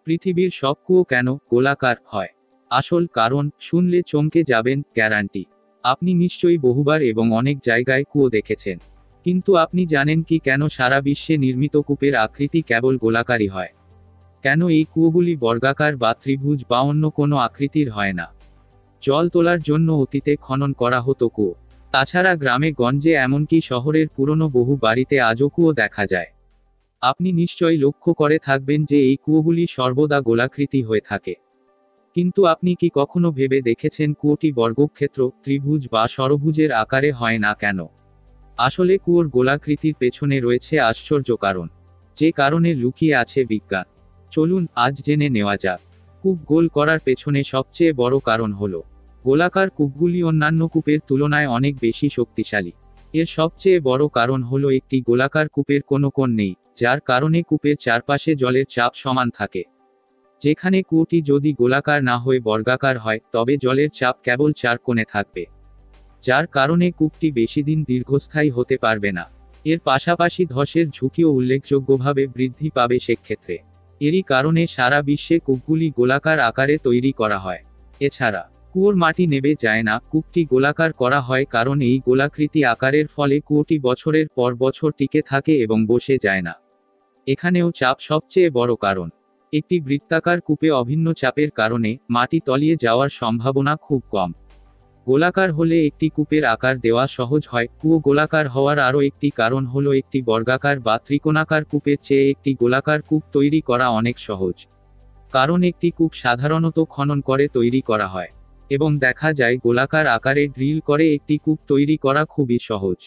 পৃথিবীর সব কুয়ো কেন গোলাকার হয়? আসল কারণ শুনলে চমকে যাবেন, গ্যারান্টি। আপনি নিশ্চয়ই বহুবার এবং অনেক জায়গায় কুয়ো দেখেছেন। কিন্তু আপনি জানেন কি কেন সারা বিশ্বে নির্মিত কূপের আকৃতি কেবল গোলাকারই হয়? কেন এই কুয়োগুলি বর্গাকার বা ত্রিভুজ বা অন্য কোনো আকৃতির হয় না? জল তোলার জন্য অতীতে খনন করা হতো কুয়ো। তাছাড়া গ্রামে গঞ্জে এমনকি শহরের পুরনো বহু বাড়িতে আজও কুয়ো দেখা যায়। আপনি নিশ্চয়ই লক্ষ্য করে থাকবেন যে এই কুয়োগুলি সর্বদা গোলাকৃতি হয়ে থাকে। কিন্তু আপনি কি কখনো ভেবে দেখেছেন কুয়োটি বর্গক্ষেত্র, ত্রিভুজ বা ষড়ভুজের আকারে হয় না কেন? আসলে কুয়োর গোলাকৃতির পেছনে রয়েছে আশ্চর্য কারণ, যে কারণে লুকিয়ে আছে বিজ্ঞান। চলুন আজ জেনে নেওয়া যাক। কূপ গোল করার পেছনে সবচেয়ে বড় কারণ হলো, গোলাকার কূপগুলি অন্যান্য কূপের তুলনায় অনেক বেশি শক্তিশালী। এর সবচেয়ে বড় কারণ হলো একটি গোলাকার কূপের কোনো কোণ নেই, যার কারণে কূপের চারপাশে জলের চাপ সমান থাকে। যেখানে কুয়োটি যদি গোলাকার না হয়ে বর্গাকার হয়, তবে জলের চাপ কেবল চার কোণে থাকবে, যার কারণে কূপটি বেশিদিন দীর্ঘস্থায়ী হতে পারবে না। এর পাশাপাশি ধসের ঝুঁকিও উল্লেখযোগ্যভাবে বৃদ্ধি পাবে সেক্ষেত্রে। এরই কারণে সারা বিশ্বে কূপগুলি গোলাকার আকারে তৈরি করা হয়। এছাড়া কুয়োর মাটি নেবে যায় না, কূপটি গোলাকার করা হয় কারণ এই গোলাকৃতি আকারের ফলে কুয়োটি বছরের পর বছর টিকে থাকে এবং বসে যায় না। এখানেও চাপ সবচেয়ে বড় কারণ। একটি বৃত্তাকার কূপে অভিন্ন চাপের কারণে মাটি তলিয়ে যাওয়ার সম্ভাবনা খুব কম। গোলাকার হলে একটি কূপের আকার দেওয়া সহজ হয়। কুয়ো গোলাকার হওয়ার আরও একটি কারণ হলো একটি বর্গাকার বা ত্রিকোণাকার কূপের চেয়ে একটি গোলাকার কূপ তৈরি করা অনেক সহজ। কারণ একটি কূপ সাধারণত খনন করে তৈরি করা হয়, এবং দেখা যায় গোলাকার আকারে ড্রিল করে একটি কূপ তৈরি করা খুবই সহজ।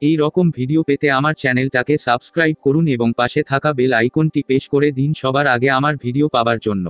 এই রকম ভিডিও পেতে আমার চ্যানেলটাকে সাবস্ক্রাইব করুন এবং পাশে থাকা বেল আইকনটি প্রেস করে দিন সবার আগে আমার ভিডিও পাবার জন্য।